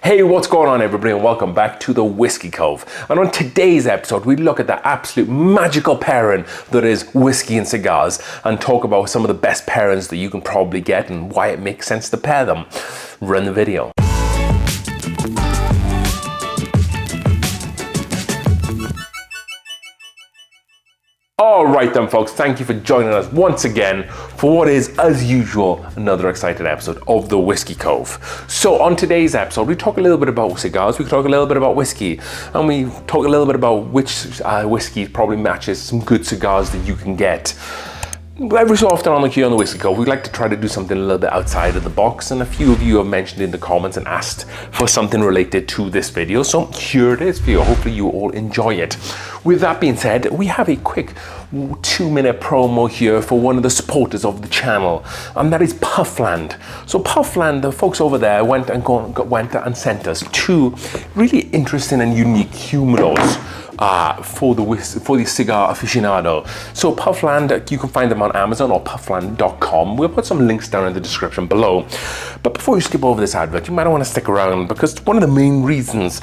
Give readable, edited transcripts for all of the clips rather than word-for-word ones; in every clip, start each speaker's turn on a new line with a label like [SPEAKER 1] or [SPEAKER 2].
[SPEAKER 1] Hey, what's going on everybody, and welcome back to the Whiskey Cove. And on today's episode, we look at the absolute magical pairing that is whiskey and cigars and talk about some of the best pairings that you can probably get and why it makes sense to pair them. Run the video. Alright then folks, thank you for joining us once again for what is, as usual, another exciting episode of the Whiskey Cove. So on today's episode, we talk a little bit about cigars, we talk a little bit about whiskey, and we talk a little bit about which whiskey probably matches some good cigars that you can get. Every so often on the Whiskey Cove, we like to try to do something a little bit outside of the box, and a few of you have mentioned in the comments and asked for something related to this video, so here it is for you. Hopefully you all enjoy it. With that being said, we have a quick 2-minute promo here for one of the supporters of the channel, and that is Puffland. So Puffland, the folks over there went and sent us 2 really interesting and unique humidors for the cigar aficionado. So Puffland, you can find them on Amazon or puffland.com. We'll put some links down in the description below. But before you skip over this advert, you might want to stick around, because one of the main reasons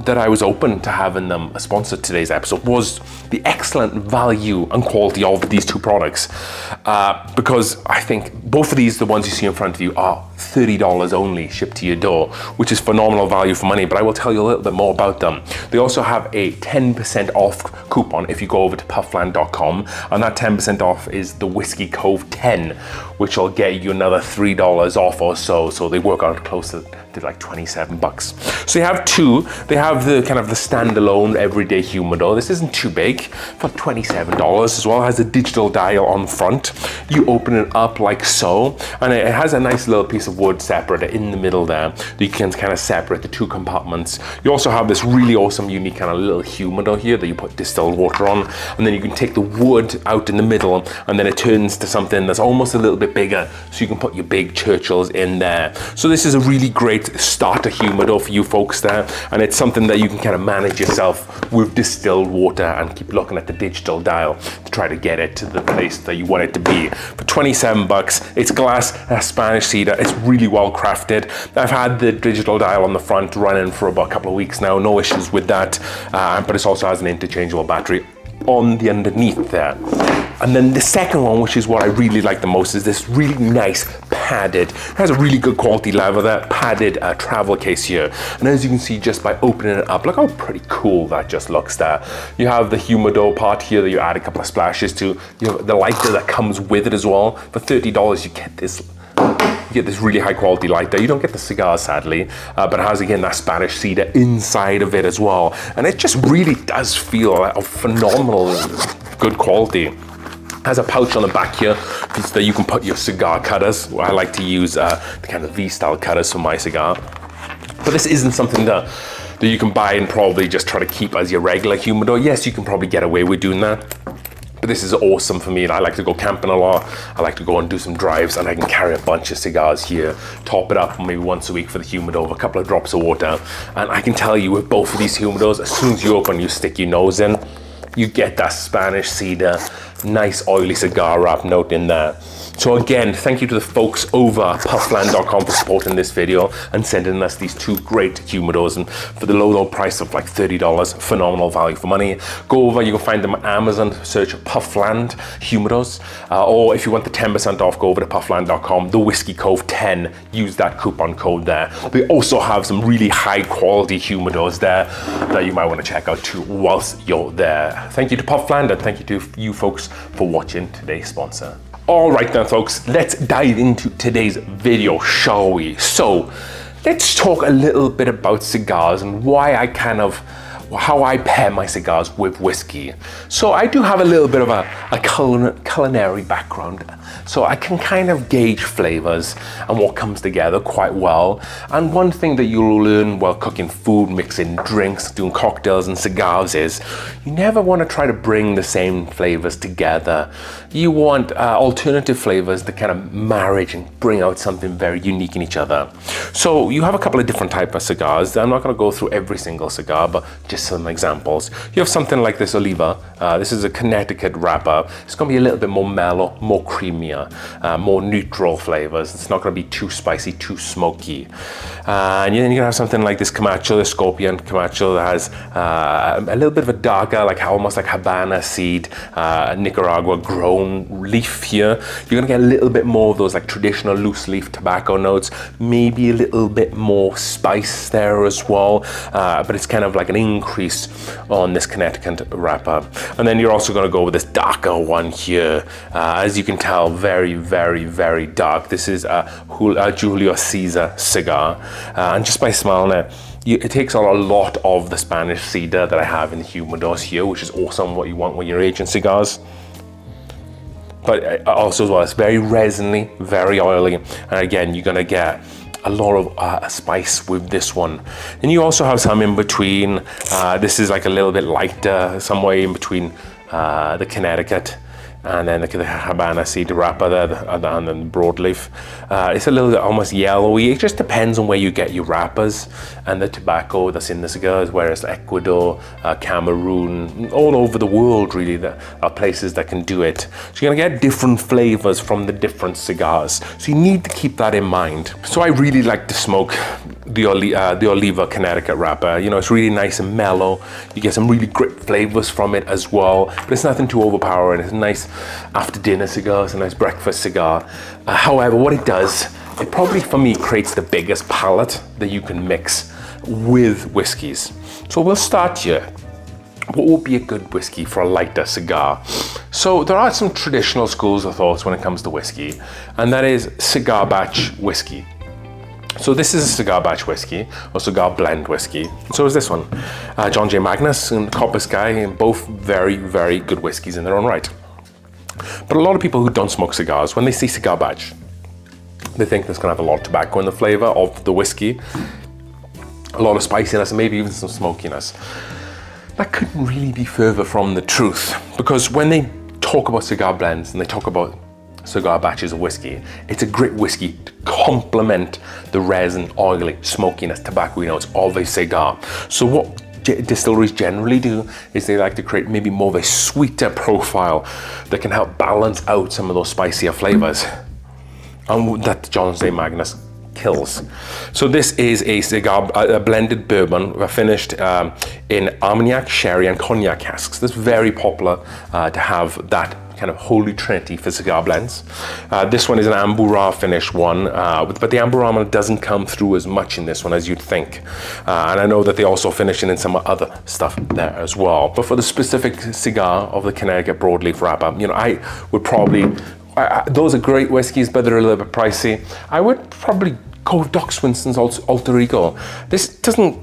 [SPEAKER 1] that I was open to having them sponsor today's episode was the excellent value and quality of these 2 products. Because I think both of these, the ones you see in front of you, are $30 only shipped to your door, which is phenomenal value for money, but I will tell you a little bit more about them. They also have a 10% off coupon if you go over to puffland.com, and that 10% off is the Whiskey Cove 10, which will get you another $3 off or so, so they work out close to like 27 bucks. So you have 2. They have the kind of the standalone everyday humidor. This isn't too big, for $27 as well. It has a digital dial on the front. You open it up like so, and it has a nice little piece of wood separator in the middle there that you can kind of separate the 2 compartments. You also have this really awesome, unique kind of little humidor here that you put distilled water on, and then you can take the wood out in the middle, and then it turns to something that's almost a little bit bigger, so you can put your big Churchills in there. So this is a really great starter humidor for you folks there, and it's something that you can kind of manage yourself with distilled water and keep looking at the digital dial to try to get it to the place that you want it to be. For 27 bucks, it's glass, Spanish cedar, it's really well crafted. I've had the digital dial on the front running for about a couple of weeks now, no issues with that, but it also has an interchangeable battery on the underneath there. And then the second one, which is what I really like the most, is this really nice padded, it has a really good quality leather there, padded travel case here. And as you can see just by opening it up, look how pretty cool that just looks there. You have the humidor part here that you add a couple of splashes to. You have the lighter that comes with it as well. For $30 you get this really high quality lighter. You don't get the cigar sadly, but it has again that Spanish cedar inside of it as well. And it just really does feel like a phenomenal good quality. Has a pouch on the back here so that you can put your cigar cutters. I like to use the kind of V-style cutters for my cigar. But this isn't something that you can buy and probably just try to keep as your regular humidor. Yes, you can probably get away with doing that, but this is awesome for me. And I like to go camping a lot. I like to go and do some drives, and I can carry a bunch of cigars here, top it up maybe once a week for the humidor with a couple of drops of water. And I can tell you with both of these humidors, as soon as you open, you stick your nose in, you get that Spanish cedar, nice oily cigar wrap note in there. So again, thank you to the folks over puffland.com for supporting this video and sending us these 2 great humidors, and for the low price of like $30, phenomenal value for money. Go over, you can find them on Amazon, search Puffland humidors, or if you want the 10% off, go over to puffland.com, the Whiskey Cove 10, use that coupon code there. They also have some really high quality humidors there that you might want to check out too whilst you're there. Thank you to Puffland, and thank you to you folks for watching today's sponsor. All right then folks, let's dive into today's video, shall we? So let's talk a little bit about cigars and how I pair my cigars with whiskey. So I do have a little bit of a culinary background, so I can kind of gauge flavors and what comes together quite well. And one thing that you'll learn while cooking food, mixing drinks, doing cocktails and cigars is you never want to try to bring the same flavors together. You want alternative flavors that kind of marriage and bring out something very unique in each other. So you have a couple of different types of cigars. I'm not going to go through every single cigar, but just just some examples. You have something like this Oliva. This is a Connecticut wrapper. It's going to be a little bit more mellow, more creamier, more neutral flavors. It's not going to be too spicy, too smoky. And then you're going to have something like this Camacho, the Scorpion Camacho, that has a little bit of a darker, like almost like Habana seed, Nicaragua grown leaf here. You're going to get a little bit more of those like traditional loose leaf tobacco notes, maybe a little bit more spice there as well, but it's kind of like an increase on this Connecticut wrapper. And then you're also going to go with this darker one here. As you can tell, very, very, very dark. This is a Julio Cesar cigar. And just by smelling it, it takes on a lot of the Spanish cedar that I have in the humidors here, which is awesome, what you want when you're aging cigars. But also as well, it's very resiny, very oily. And again, you're gonna get a lot of spice with this one. And you also have some in between. This is like a little bit lighter, somewhere in between the Connecticut and then the Habana seed wrapper there, and then the broadleaf. It's a little bit almost yellowy. It just depends on where you get your wrappers and the tobacco that's in the cigars, whereas Ecuador, Cameroon, all over the world really, there are places that can do it. So you're gonna get different flavors from the different cigars. So you need to keep that in mind. So I really like to smoke the Oliva Connecticut wrapper. You know, it's really nice and mellow. You get some really great flavors from it as well, but it's nothing too overpowering. It's a nice after dinner cigar, it's a nice breakfast cigar. However, what it does, it probably for me creates the biggest palette that you can mix with whiskeys. So we'll start here. What would be a good whiskey for a lighter cigar? So there are some traditional schools of thoughts when it comes to whiskey, and that is cigar batch whiskey. So this is a cigar batch whiskey, or cigar blend whiskey. So is this one. John J. Magnus and Copper Sky, and both very, very good whiskeys in their own right. But a lot of people who don't smoke cigars, when they see cigar batch, they think there's gonna have a lot of tobacco in the flavor of the whiskey, a lot of spiciness, and maybe even some smokiness. That couldn't really be further from the truth, because when they talk about cigar blends and they talk about cigar batches of whiskey, it's a great whiskey to complement the resin, oily, smokiness, tobacco notes of a cigar. So what distilleries generally do is they like to create maybe more of a sweeter profile that can help balance out some of those spicier flavors, and that John J. Magnus kills. So this is a cigar, a blended bourbon finished in Armagnac, sherry, and cognac casks. That's very popular to have that kind of holy trinity for cigar blends. This one is an Ambura finish one, but the Ambura doesn't come through as much in this one as you'd think. And I know that they also finish it in some other stuff there as well. But for the specific cigar of the Connecticut broadleaf wrapper, you know, I would probably, those are great whiskeys, but they're a little bit pricey. I would probably go with Doc Swinston's Alter Ego. This doesn't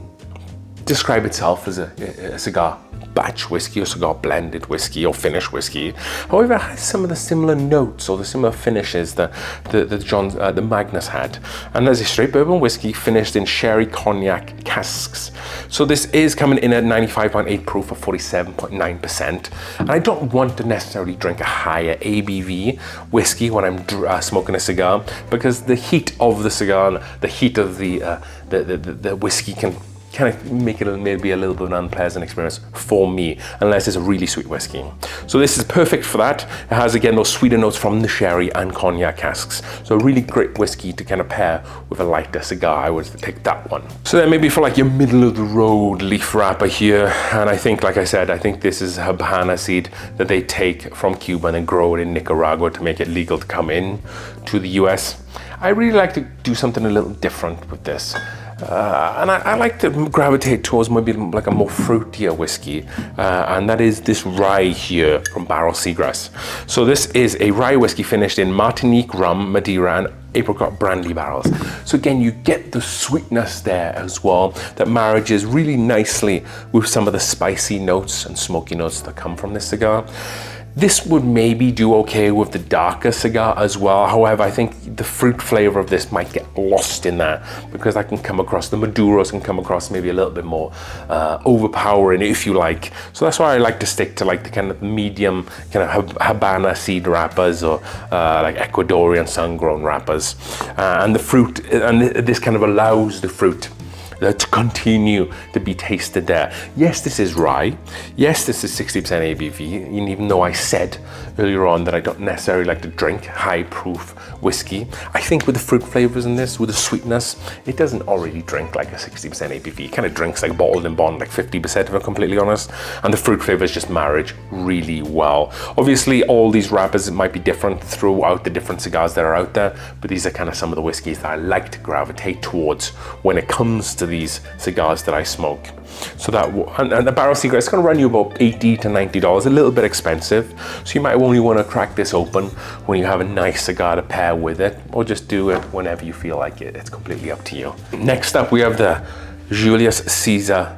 [SPEAKER 1] describe itself as a cigar batch whiskey or cigar blended whiskey or finished whiskey. However, it has some of the similar notes or the similar finishes that the Magnus had. And there's a straight bourbon whiskey finished in sherry cognac casks. So this is coming in at 95.8 proof for 47.9%. And I don't want to necessarily drink a higher ABV whiskey when I'm smoking a cigar, because the heat of the cigar, the heat of the whiskey can kind of make it maybe a little bit of an unpleasant experience for me, unless it's a really sweet whiskey. So this is perfect for that. It has, again, those sweeter notes from the sherry and cognac casks. So a really great whiskey to kind of pair with a lighter cigar. I would take that one. So then maybe for like your middle of the road leaf wrapper here, and I think, like I said, I think this is Habana seed that they take from Cuba and then grow it in Nicaragua to make it legal to come in to the US. I really like to do something a little different with this. And I like to gravitate towards maybe like a more fruitier whiskey, and that is this rye here from Barrel Seagrass. So this is a rye whiskey finished in Martinique rum, Madeira, and apricot brandy barrels. So again, you get the sweetness there as well that marriages really nicely with some of the spicy notes and smoky notes that come from this cigar. This would maybe do okay with the darker cigar as well. However, I think the fruit flavor of this might get lost in that, because that can come across, the Maduros can come across maybe a little bit more overpowering, if you like. So that's why I like to stick to like the kind of medium kind of Habana seed wrappers, or like Ecuadorian sun-grown wrappers. And the fruit, and this kind of allows the fruit to continue to be tasted there. Yes, this is rye. Yes, this is 60% ABV. And even though I said earlier on that I don't necessarily like to drink high proof whiskey, I think with the fruit flavors in this, with the sweetness, it doesn't already drink like a 60% ABV. It kind of drinks like bottled and bond, like 50% if I'm completely honest. And the fruit flavors just marriage really well. Obviously, all these wrappers might be different throughout the different cigars that are out there, but these are kind of some of the whiskeys that I like to gravitate towards when it comes to these cigars that I smoke. So that, and the barrel cigar, it's going to run you about $80 to $90, a little bit expensive. So you might only want to crack this open when you have a nice cigar to pair with it, or just do it whenever you feel like it. It's completely up to you. Next up, we have the Julius Caesar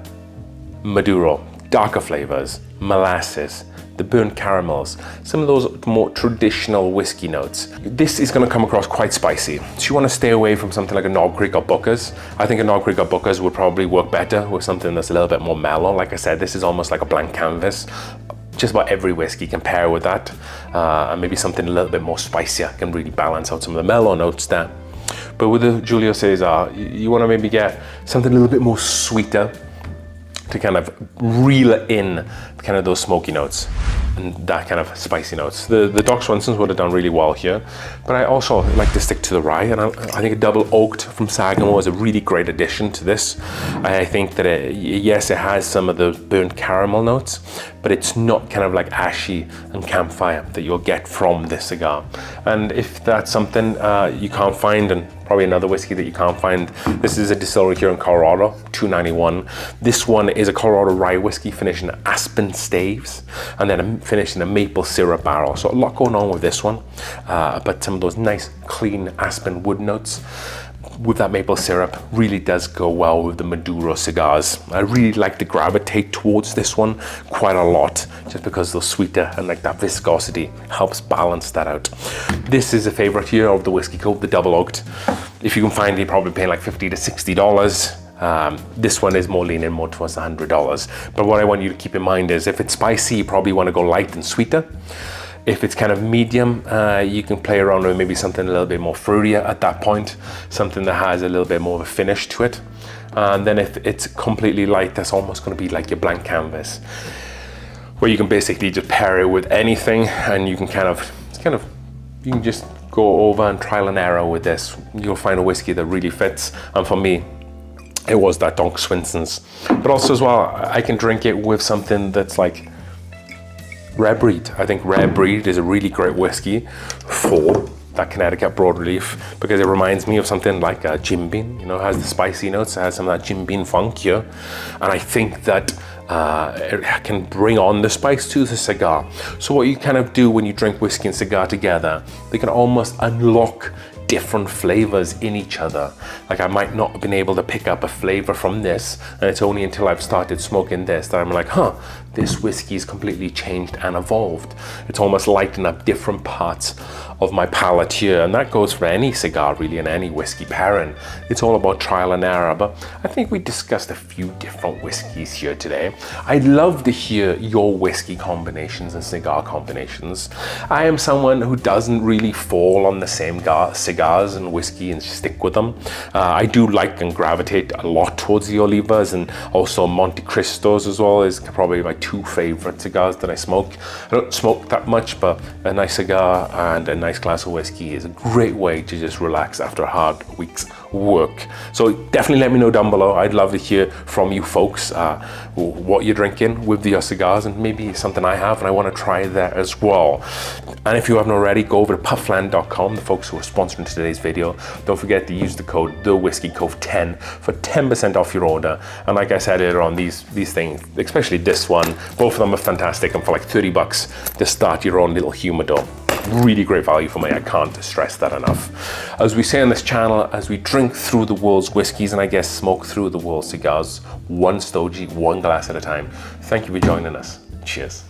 [SPEAKER 1] Maduro, darker flavors, molasses, the burnt caramels, some of those more traditional whiskey notes. This is going to come across quite spicy, so you want to stay away from something like a Knob Creek or Booker's. I think a Knob Creek or Booker's would probably work better with something that's a little bit more mellow. Like I said, this is almost like a blank canvas. Just about every whiskey can pair with that, and maybe something a little bit more spicier can really balance out some of the mellow notes there. But with the Julio Cesar, you want to maybe get something a little bit more sweeter to kind of reel in kind of those smoky notes and that kind of spicy notes. The Doc Swansons would have done really well here, but I also like to stick to the rye, and I think a double oaked from Sagamore is a really great addition to this. I think that yes, it has some of the burnt caramel notes, but it's not kind of like ashy and campfire that you'll get from this cigar. And if that's something you can't find, and probably another whiskey that you can't find, this is a distillery here in Colorado, 291. This one is a Colorado rye whiskey finished in aspen staves and then finished in a maple syrup barrel. So a lot going on with this one, but some of those nice clean aspen wood notes with that maple syrup really does go well with the Maduro cigars. I really like to gravitate towards this one quite a lot, just because the sweeter and like that viscosity helps balance that out. This is a favorite here of the Whiskey Cove, the double oaked. If you can find it, you're probably paying like $50 to $60. This one is more leaning more towards $100. But what I want you to keep in mind is if it's spicy, you probably want to go light and sweeter. If it's kind of medium, you can play around with maybe something a little bit more fruitier at that point, something that has a little bit more of a finish to it. And then if it's completely light, that's almost going to be like your blank canvas, where you can basically just pair it with anything, and you can you can just go over and trial and error with this. You'll find a whiskey that really fits. And for me, it was that Doc Swanson's. But also as well, I can drink it with something that's like Rare Breed. I think Rare Breed is a really great whiskey for that Connecticut broadleaf, because it reminds me of something like a Jim Beam. You know, it has the spicy notes, it has some of that Jim Beam funk here. And I think that it can bring on the spice to the cigar. So what you kind of do when you drink whiskey and cigar together, they can almost unlock different flavors in each other. Like I might not have been able to pick up a flavor from this, and it's only until I've started smoking this that I'm like, this whiskey is completely changed and evolved. It's almost lightened up different parts of my palate here, and that goes for any cigar really, and any whiskey pairing. It's all about trial and error. But I think we discussed a few different whiskeys here today. I'd love to hear your whiskey combinations and cigar combinations. I am someone who doesn't really fall on the same cigars and whiskey and stick with them. I do like and gravitate a lot towards the Olivas, and also Monte Cristos as well is probably my two favorite cigars that I smoke. I don't smoke that much, but a nice cigar and a nice glass of whiskey is a great way to just relax after a hard week's work. So definitely let me know down below. I'd love to hear from you folks what you're drinking with your cigars, and maybe something I have and I want to try that as well. And if you haven't already, go over to puffland.com, the folks who are sponsoring today's video. Don't forget to use the code TheWhiskeyCove10 for 10% off your order. And like I said earlier on, these things, especially this one, both of them are fantastic, and for like $30 to start your own little humidor. Really great value for me. I can't stress that enough. As we say on this channel, as we drink through the world's whiskeys, and I guess smoke through the world's cigars, one stogie, one glass at a time. Thank you for joining us. Cheers.